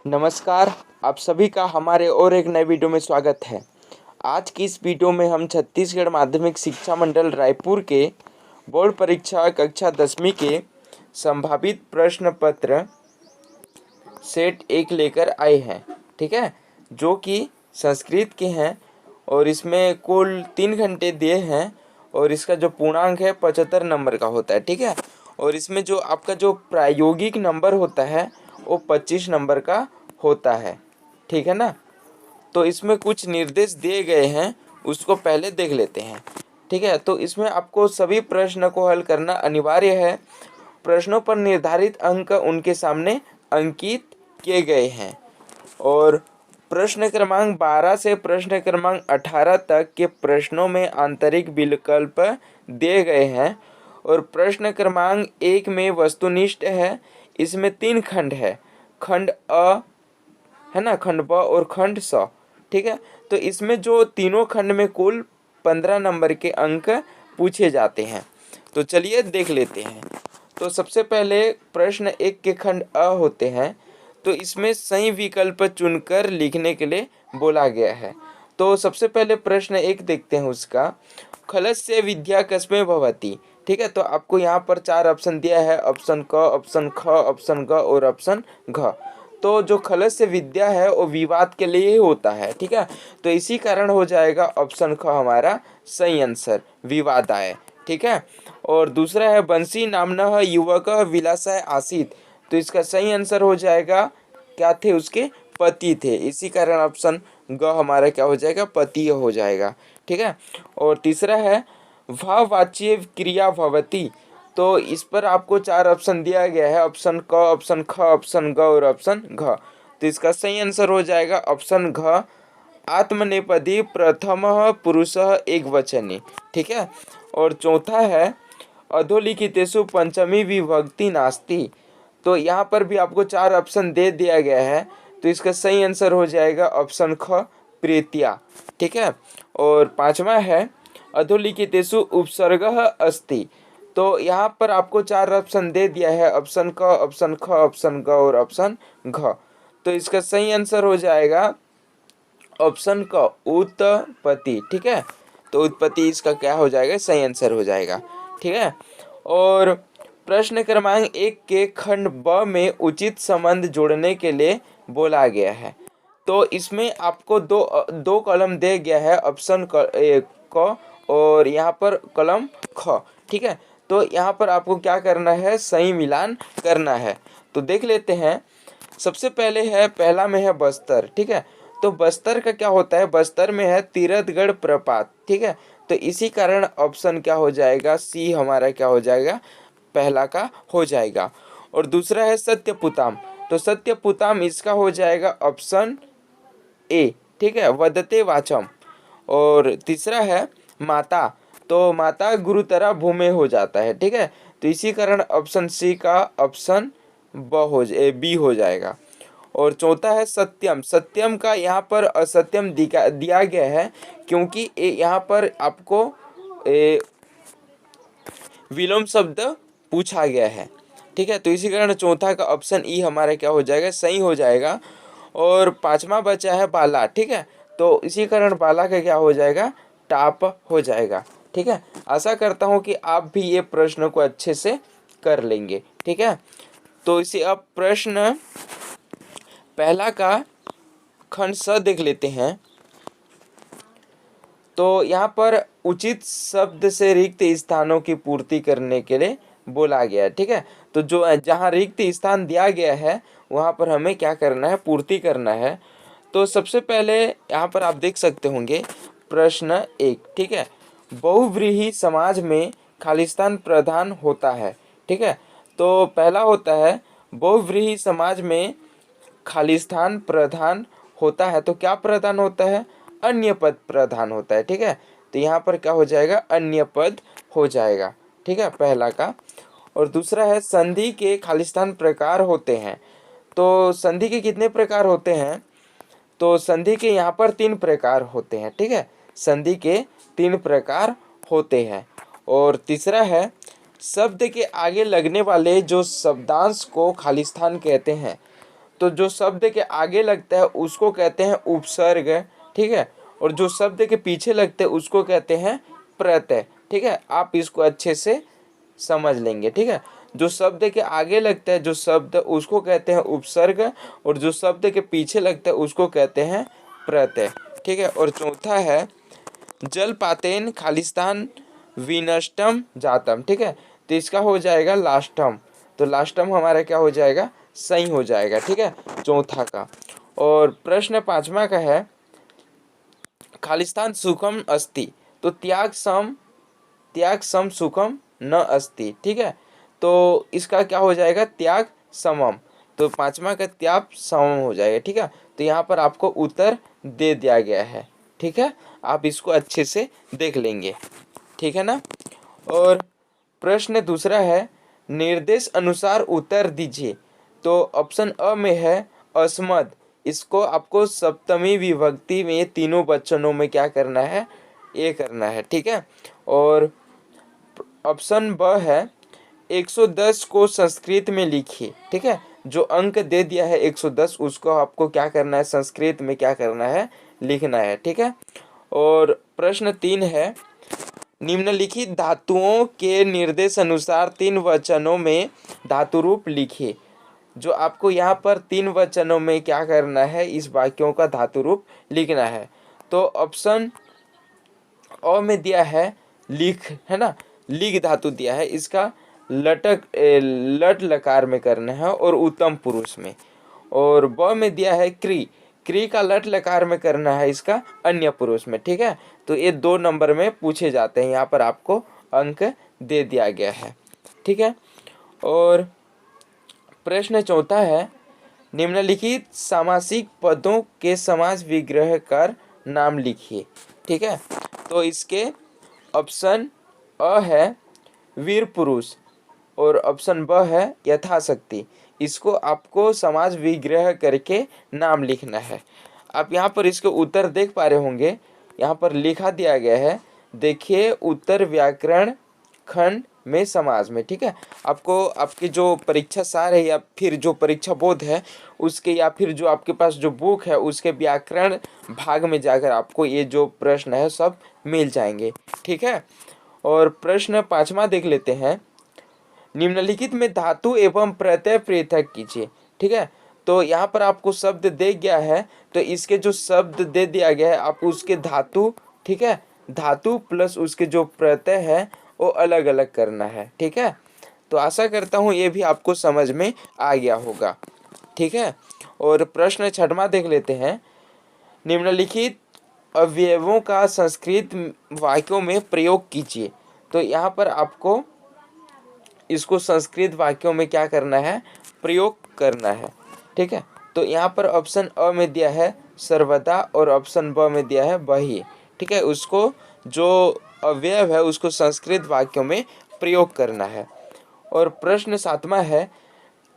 नमस्कार। आप सभी का हमारे और एक नए वीडियो में स्वागत है। आज की इस वीडियो में हम छत्तीसगढ़ माध्यमिक शिक्षा मंडल रायपुर के बोर्ड परीक्षा कक्षा 10वीं के संभावित प्रश्न पत्र सेट 1 लेकर आए हैं। ठीक है, जो कि संस्कृत के हैं और इसमें कुल 3 घंटे दिए हैं और इसका जो पूर्णांक है 75 नंबर का होता है। ठीक है, और इसमें जो आपका जो प्रायोगिक नंबर होता है वो 25 नंबर का होता है। ठीक है ना। तो इसमें कुछ निर्देश दिए गए हैं, उसको पहले देख लेते हैं। ठीक है, तो इसमें आपको सभी प्रश्न को हल करना अनिवार्य है। प्रश्नों पर निर्धारित अंक उनके सामने अंकित किए गए हैं और प्रश्न क्रमांक 12 से प्रश्न क्रमांक 18 तक के प्रश्नों में आंतरिक विकल्प दिए गए हैं और प्रश्न क्रमांक 1 में वस्तुनिष्ठ है। इसमें 3 खंड है, खंड अ है ना, खंड ब और खंड स। ठीक है, तो इसमें जो तीनों खंड में कुल 15 नंबर के अंक पूछे जाते हैं। तो चलिए देख लेते हैं। तो सबसे पहले प्रश्न 1 के खंड अ होते हैं, तो इसमें सही विकल्प चुनकर लिखने के लिए बोला गया है। तो सबसे पहले प्रश्न 1 देखते हैं उसका। खलस्य विद्या कस्मै भवति। ठीक है, तो आपको यहाँ पर 4 ऑप्शन दिया है, ऑप्शन क, ऑप्शन ख, ऑप्शन ग और ऑप्शन घ। तो जो खलस्य विद्या है वो विवाद के लिए ही होता है। ठीक है, तो इसी कारण हो जाएगा ऑप्शन ख हमारा सही आंसर, विवादाय। ठीक है, और दूसरा है बंसी नामना युवक विलासाय आसीत। तो इसका सही आंसर हो जाएगा, क्या थे उसके पति थे, इसी कारण ऑप्शन ग हमारा क्या हो जाएगा, पति हो जाएगा। ठीक है, और तीसरा है भाववाच्य क्रिया भवति। तो इस पर आपको 4 ऑप्शन दिया गया है, ऑप्शन क, ऑप्शन ख, ऑप्शन ग और ऑप्शन घ। तो इसका सही आंसर हो जाएगा ऑप्शन घ, आत्मनेपदी प्रथम पुरुष एकवचनी। ठीक है, और चौथा है अधोलिखितेषु पंचमी विभक्ति नास्ति। तो यहाँ पर भी आपको 4 ऑप्शन दे दिया गया है, तो इसका सही आंसर हो जाएगा ऑप्शन ख, प्रीत्या। ठीक है, और पांचवा है अधोलिखितेषु उपसर्गः अस्ति। तो यहाँ पर आपको 4 ऑप्शन दे दिया है, ऑप्शन क, ऑप्शन ख, ऑप्शन ग और ऑप्शन घ। तो इसका सही आंसर हो जाएगा ऑप्शन क, उत्पत्ति। ठीक है, तो उत्पत्ति इसका क्या हो जाएगा, सही आंसर हो जाएगा। ठीक है, और प्रश्न क्रमांक 1 के खंड ब में उचित संबंध जोड़ने के लिए बोला गया है। तो इसमें आपको दो कॉलम दे गया है, ऑप्शन क और यहाँ पर कॉलम ख। ठीक है, तो यहाँ पर आपको क्या करना है, सही मिलान करना है। तो देख लेते हैं। सबसे पहले है, पहला में है बस्तर। ठीक है, तो बस्तर का क्या होता है, बस्तर में है तीरथगढ़ प्रपात। ठीक है, तो इसी कारण ऑप्शन क्या हो जाएगा, सी हमारा क्या हो जाएगा, पहला का हो जाएगा। और दूसरा है सत्यपुताम। तो सत्यपुताम इसका हो जाएगा ऑप्शन ए। ठीक है, वदते वाचम। और तीसरा है माता, तो माता गुरुतरा भूमि हो जाता है। ठीक है, तो इसी कारण ऑप्शन सी का ऑप्शन बी हो जाएगा। और चौथा है सत्यम। सत्यम का यहाँ पर असत्यम दिया गया है, क्योंकि यहाँ पर आपको विलोम शब्द पूछा गया है। ठीक है, तो इसी कारण चौथा का ऑप्शन ई हमारा क्या हो जाएगा, सही हो जाएगा। और पांचवा बचा है बाला। ठीक है, तो इसी कारण बाला का क्या हो जाएगा, टाप हो जाएगा। ठीक है, आशा करता हूँ कि आप भी ये प्रश्न को अच्छे से कर लेंगे। ठीक है, तो इसे अब प्रश्न पहला का खंड स देख लेते हैं। तो यहाँ पर उचित शब्द से रिक्त स्थानों की पूर्ति करने के लिए बोला गया है। ठीक है, तो जो जहाँ रिक्त स्थान दिया गया है वहाँ पर हमें क्या करना है, पूर्ति करना है। तो सबसे पहले यहाँ पर आप देख सकते होंगे प्रश्न 1। ठीक है, बहुव्रीहि समाज में खालिस्तान प्रधान होता है। ठीक है, तो पहला होता है बहुव्रीहि समाज में खालिस्तान प्रधान होता है, तो क्या प्रधान होता है, अन्य पद प्रधान होता है। ठीक है, तो यहाँ पर क्या हो जाएगा, अन्य पद हो जाएगा। ठीक है, पहला का। और दूसरा है संधि के खालिस्तान प्रकार होते हैं। तो संधि के कितने प्रकार होते हैं, तो संधि के यहाँ पर 3 प्रकार होते हैं। ठीक है, संधि के 3 प्रकार होते हैं। और तीसरा है शब्द के आगे लगने वाले जो शब्दांश को खालिस्तान कहते हैं। तो जो शब्द के आगे लगता है उसको कहते हैं उपसर्ग, ठीक है, और जो शब्द के पीछे लगते हैं उसको कहते हैं प्रत्यय, ठीक है। आप इसको अच्छे से समझ लेंगे, ठीक है। जो शब्द के आगे लगता है जो शब्द उसको कहते हैं उपसर्ग, और जो शब्द के पीछे लगता है उसको कहते हैं प्रत्यय, ठीक है। और चौथा है जलपातेन खालिस्तान विनष्टम जातम, ठीक है। तो इसका हो जाएगा लास्टम, तो लास्टम हमारा क्या हो जाएगा, सही हो जाएगा, ठीक है, चौथा का। और प्रश्न पांचवा का है खालिस्तान सुखम अस्ति, तो त्याग सम सुखम न अस्ति, ठीक है। तो इसका क्या हो जाएगा, त्याग समम, तो पांचवा का त्याग समम हो जाएगा, ठीक है। तो यहाँ पर आपको उत्तर दे दिया गया है, ठीक है। आप इसको अच्छे से देख लेंगे, ठीक है ना। और प्रश्न दूसरा है निर्देश अनुसार उत्तर दीजिए, तो ऑप्शन अ में है अस्मद, इसको आपको सप्तमी विभक्ति में तीनों वचनों में क्या करना है, ये करना है, ठीक है। और ऑप्शन ब है 110 को संस्कृत में लिखिए, ठीक है। जो अंक दे दिया है 110 उसको आपको क्या करना है, संस्कृत में क्या करना है, लिखना है, ठीक है। और प्रश्न 3 है निम्नलिखित धातुओं के निर्देश अनुसार 3 वचनों में धातु रूप लिखिए। जो आपको यहाँ पर 3 वचनों में क्या करना है, इस वाक्यों का धातु रूप लिखना है। तो ऑप्शन अ में दिया है लिख, है ना, लिख धातु दिया है, इसका लट लकार में करना है और उत्तम पुरुष में। और ब में दिया है क्री का लट लकार में करना है, इसका अन्य पुरुष में, ठीक है। तो ये 2 नंबर में पूछे जाते हैं, यहाँ पर आपको अंक दे दिया गया है, ठीक है। और प्रश्न चौथा है निम्नलिखित सामासिक पदों के समास विग्रह कर नाम लिखिए, ठीक है। तो इसके ऑप्शन अ है वीर पुरुष और ऑप्शन ब है यथाशक्ति, इसको आपको समाज विग्रह करके नाम लिखना है। आप यहाँ पर इसके उत्तर देख पा रहे होंगे, यहाँ पर लिखा दिया गया है, देखिए उत्तर व्याकरण खंड में समाज में, ठीक है। आपको आपकी जो परीक्षा सार है या फिर जो परीक्षा बोध है उसके या फिर जो आपके पास जो बुक है उसके व्याकरण भाग में जाकर आपको ये जो प्रश्न है सब मिल जाएंगे, ठीक है। और प्रश्न पांचवा देख लेते हैं निम्नलिखित में धातु एवं प्रत्यय पृथक कीजिए, ठीक है। तो यहाँ पर आपको शब्द दे गया है, तो इसके जो शब्द दे दिया गया है आप उसके धातु, ठीक है, धातु प्लस उसके जो प्रत्यय है वो अलग अलग करना है, ठीक है। तो आशा करता हूँ ये भी आपको समझ में आ गया होगा, ठीक है। और प्रश्न छठवां देख लेते हैं निम्नलिखित अवयवों का संस्कृत वाक्यों में प्रयोग कीजिए। तो यहाँ पर आपको इसको संस्कृत वाक्यों में क्या करना है, प्रयोग करना है, ठीक है। तो यहाँ पर ऑप्शन अ में दिया है सर्वदा और ऑप्शन ब में दिया है बही, ठीक है। उसको जो अवयव है उसको संस्कृत वाक्यों में प्रयोग करना है। और प्रश्न सातवां है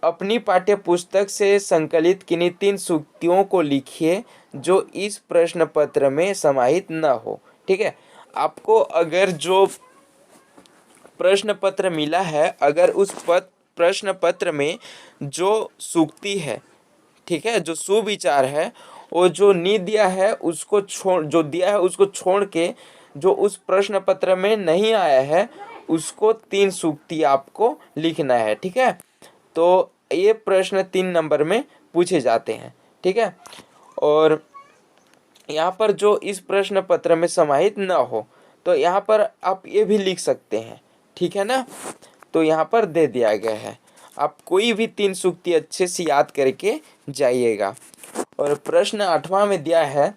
अपनी पाठ्य पुस्तक से संकलित किन्हीं 3 सूक्तियों को लिखिए जो इस प्रश्न पत्र में समाहित न हो, ठीक है। आपको अगर जो प्रश्न पत्र मिला है, अगर उस प्रश्न पत्र में जो सूक्ति है, ठीक है, जो सुविचार है, वो जो नहीं दिया है उसको छोड़, जो दिया है उसको छोड़ के जो उस प्रश्न पत्र में नहीं आया है उसको 3 सूक्ति आपको लिखना है, ठीक है। तो ये प्रश्न 3 नंबर में पूछे जाते हैं, ठीक है। और यहाँ पर जो इस प्रश्न पत्र में समाहित न हो तो यहाँ पर आप ये भी लिख सकते हैं, ठीक है ना। तो यहाँ पर दे दिया गया है, आप कोई भी 3 सूक्ति अच्छे से याद करके जाइएगा। और प्रश्न 8वां में दिया है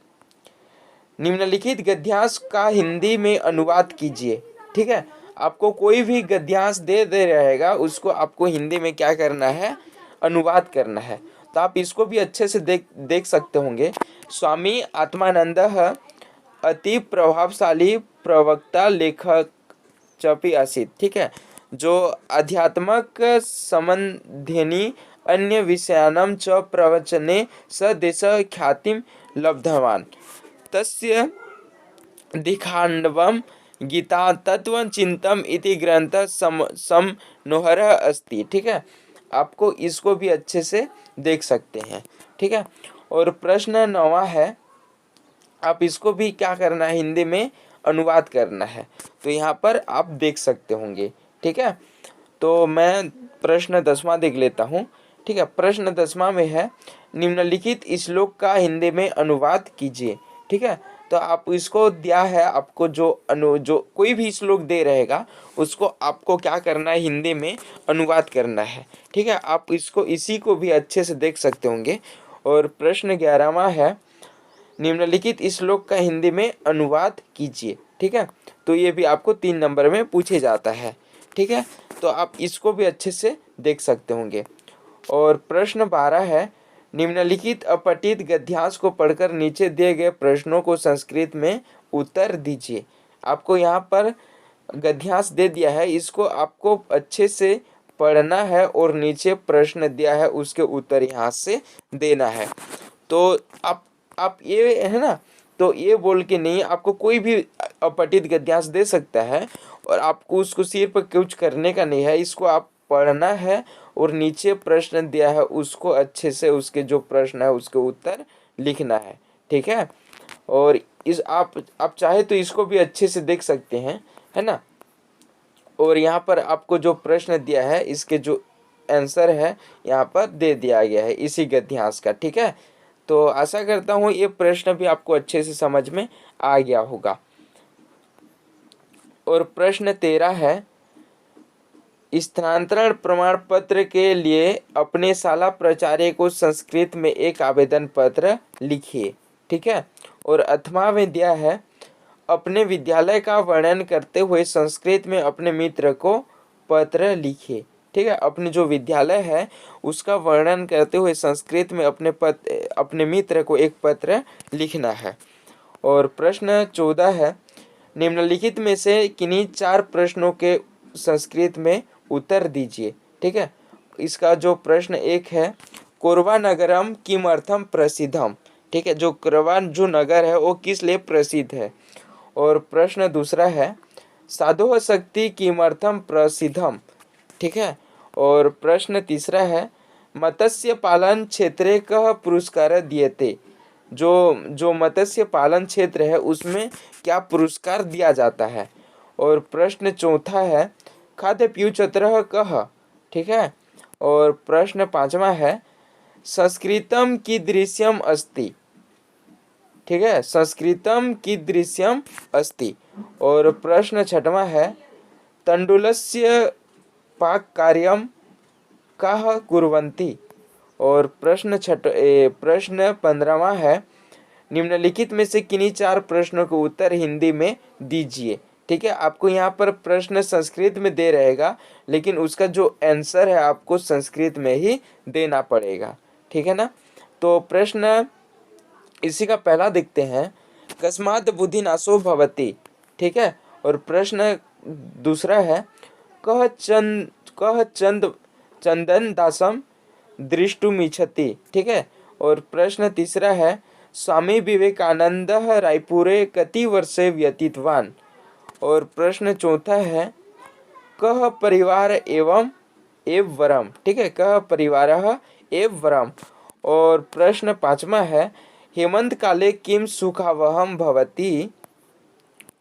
निम्नलिखित गद्यांश का हिंदी में अनुवाद कीजिए, ठीक है। आपको कोई भी गद्यांश दे रहेगा उसको आपको हिंदी में क्या करना है, अनुवाद करना है। तो आप इसको भी अच्छे से देख सकते होंगे। स्वामी आत्मानंद अति प्रभावशाली प्रवक्ता लेखक चपी आसित, ठीक है, जो आध्यात्मक संबंधिनी अन्य विषयाणां च प्रवचने स देश ख्यातिं लब्धवान् तस्य दिखाण्डवं गीता तत्वचिन्तम् इति ग्रंथ समनोहरः अस्ति, ठीक है। आपको इसको भी अच्छे से देख सकते हैं। ठीक है, और प्रश्न 9वां है, आप इसको भी क्या करना है, हिंदी में अनुवाद करना है। तो यहाँ पर आप देख सकते होंगे। ठीक है, तो मैं प्रश्न 10वां देख लेता हूँ। ठीक है, प्रश्न 10वां में है, निम्नलिखित श्लोक का हिंदी में अनुवाद कीजिए। ठीक है, तो आप इसको दिया है आपको जो कोई भी श्लोक दे रहेगा उसको आपको क्या करना है, हिंदी में अनुवाद करना है। ठीक है, आप इसको इसी को भी अच्छे से देख सकते होंगे। और प्रश्न 11वां है, निम्नलिखित श्लोक का हिंदी में अनुवाद कीजिए। ठीक है, तो ये भी आपको 3 नंबर में पूछे जाता है। ठीक है, तो आप इसको भी अच्छे से देख सकते होंगे। और प्रश्न 12 है, निम्नलिखित अपठित गद्यांश को पढ़कर नीचे दिए गए प्रश्नों को संस्कृत में उत्तर दीजिए। आपको यहाँ पर गद्यांश दे दिया है, इसको आपको अच्छे से पढ़ना है और नीचे प्रश्न दिया है उसके उत्तर यहाँ से देना है। तो आप ये है ना, तो ये बोल के नहीं, आपको कोई भी अपठित गद्यांश दे सकता है और आपको उसको सिर पर कुछ करने का नहीं है, इसको आप पढ़ना है और नीचे प्रश्न दिया है उसको अच्छे से उसके जो प्रश्न है उसके उत्तर लिखना है। ठीक है, और इस आप चाहे तो इसको भी अच्छे से देख सकते हैं, है ना। और यहाँ पर आपको जो प्रश्न दिया है इसके जो आंसर है यहाँ पर दे दिया गया है इसी गद्यांश का। ठीक है, तो आशा करता हूँ ये प्रश्न भी आपको अच्छे से समझ में आ गया होगा। और प्रश्न 13 है, स्थानांतरण प्रमाण पत्र के लिए अपने शाला प्राचार्य को संस्कृत में एक आवेदन पत्र लिखिए। ठीक है, और 8वां में दिया है, अपने विद्यालय का वर्णन करते हुए संस्कृत में अपने मित्र को पत्र लिखिए। ठीक है, अपने जो विद्यालय है उसका वर्णन करते हुए संस्कृत में अपने मित्र को एक पत्र लिखना है। और प्रश्न 14 है, निम्नलिखित में से किन्हीं 4 प्रश्नों के संस्कृत में उत्तर दीजिए। ठीक है, इसका जो प्रश्न 1 है, कोरबा नगरम किमर्थम प्रसिद्धम। ठीक है, जो कोरबा जो नगर है वो किस लिए प्रसिद्ध है। और प्रश्न 2 है, साधो शक्ति किमर्थम प्रसिद्धम। ठीक है, और प्रश्न 3 है, मत्स्य पालन क्षेत्रे कः पुरस्कार दियते। जो मत्स्य पालन क्षेत्र है उसमें क्या पुरस्कार दिया जाता है। और प्रश्न 4 है, खाद्य पीयूषत्रः कः। ठीक है, और प्रश्न 5वां है, संस्कृतम कीदृश्यम अस्ति। ठीक है, संस्कृतम कीदृश्यम अस्ति। और प्रश्न 6वां है, तंडुलस्य पाक कार्यम कः कुर्वन्ति। और प्रश्न 15वां है, निम्नलिखित में से किन्हीं 4 प्रश्नों के उत्तर हिंदी में दीजिए। ठीक है, आपको यहाँ पर प्रश्न संस्कृत में दे रहेगा लेकिन उसका जो आंसर है आपको संस्कृत में ही देना पड़ेगा। ठीक है ना, तो प्रश्न इसी का पहला देखते हैं, कस्मात् बुद्धिनाशो भवति। ठीक है, और प्रश्न 2 है, कः चंदन दासम दृष्टुमिच्छति। ठीक है, और प्रश्न 3 है, स्वामी विवेकानंद रायपुरे कति वर्षे व्यतीतवान। और प्रश्न 4 है, कः परिवार एवं एव वरम। ठीक है, कः परिवारः एव वरम। और प्रश्न 5वां है, हेमंत काले किम सुखावहम भवति।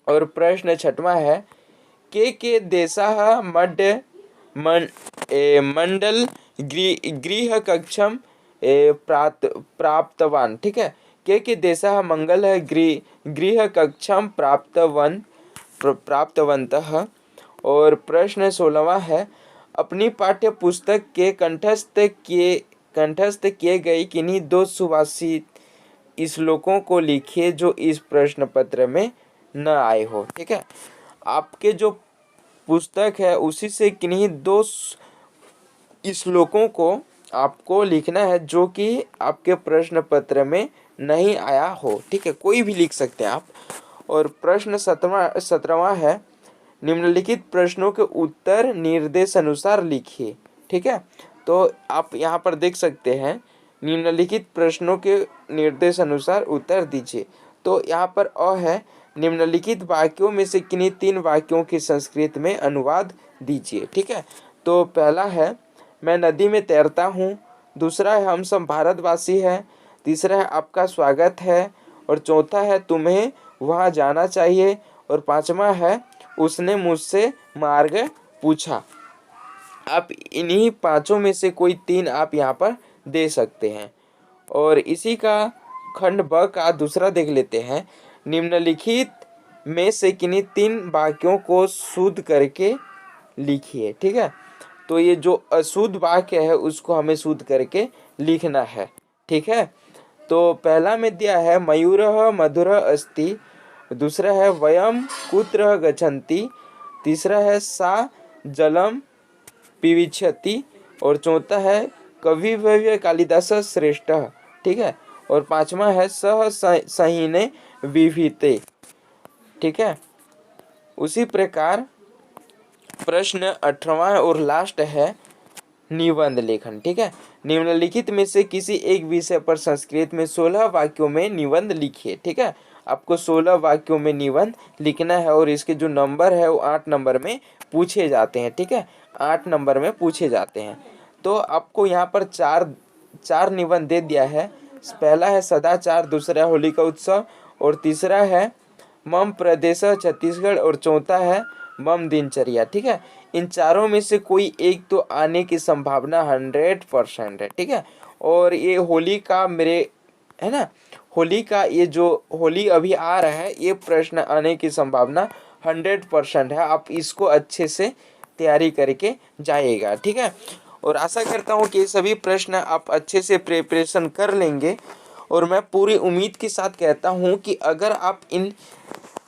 और प्रश्न 6वां है, के देशाः मंडल गृह कक्षम प्राप्तवान। ठीक है, के देशाः मंगल गृह कक्षम प्राप्तवन्तः। और प्रश्न 16वां है, अपनी पाठ्य पुस्तक के कंठस्थ किए गए किन्हीं 2 सुभाषित श्लोकों को लिखिए जो इस प्रश्न पत्र में न आए हो। ठीक है, आपके जो पुस्तक है उसी से किन्हीं 2 श्लोकों को आपको लिखना है जो कि आपके प्रश्न पत्र में नहीं आया हो। ठीक है, कोई भी लिख सकते हैं आप। और प्रश्न 17वां है, निम्नलिखित प्रश्नों के उत्तर निर्देश अनुसार लिखिए। ठीक है, तो आप यहाँ पर देख सकते हैं, निम्नलिखित प्रश्नों के निर्देश अनुसार उत्तर दीजिए। तो यहाँ पर अ है, निम्नलिखित वाक्यों में से किन्हीं 3 वाक्यों की संस्कृत में अनुवाद दीजिए। ठीक है, तो पहला है, मैं नदी में तैरता हूँ। दूसरा है हम सब भारतवासी हैं। तीसरा है आपका स्वागत है। और चौथा है तुम्हें वहाँ जाना चाहिए। और पांचवा है उसने मुझसे मार्ग पूछा। आप इन्हीं पांचों में से कोई तीन आप यहाँ पर दे सकते हैं। और इसी का खंड ब का दूसरा देख लेते हैं। निम्नलिखित में से किन्हीं तीन वाक्यों को शुद्ध करके लिखिए। ठीक है, तो ये जो अशुद्ध वाक्य है उसको हमें शुद्ध करके लिखना है। ठीक है, तो पहला में दिया है मयूरः मधुरः अस्ति। दूसरा है वयम कुत्र गच्छन्ति। तीसरा है सा जलम पिविच्छति। और चौथा है कविवर्य कालिदास श्रेष्ठ। ठीक है, और पांचवा है सह सहीने विभिते। ठीक है, उसी प्रकार प्रश्न 18वां और लास्ट है निबंध लेखन। ठीक है, निम्नलिखित में से किसी एक विषय पर संस्कृत में 16 वाक्यों में निबंध लिखिए। ठीक है, आपको 16 वाक्यों में निबंध लिखना है और इसके जो नंबर है वो 8 नंबर में पूछे जाते हैं। ठीक है, 8 नंबर में पूछे जाते हैं। तो आपको यहाँ पर चार निबंध दे दिया है। पहला है सदाचार, दूसरा है होली का उत्सव, और तीसरा है मम प्रदेश छत्तीसगढ़, और चौथा है मम दिनचर्या। ठीक है, इन चारों में से कोई एक तो आने की संभावना 100% है। ठीक है, और ये होली का मेरे है ना, होली का ये जो होली अभी आ रहा है ये प्रश्न आने की संभावना 100% है। आप इसको अच्छे से तैयारी करके जाइएगा। ठीक है, और आशा करता हूँ कि ये सभी प्रश्न आप अच्छे से प्रिपरेशन कर लेंगे। और मैं पूरी उम्मीद के साथ कहता हूँ कि अगर आप इन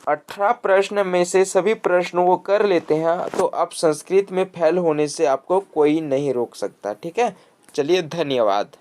18 प्रश्न में से सभी प्रश्नों को कर लेते हैं तो आप संस्कृत में फेल होने से आपको कोई नहीं रोक सकता। ठीक है, चलिए धन्यवाद।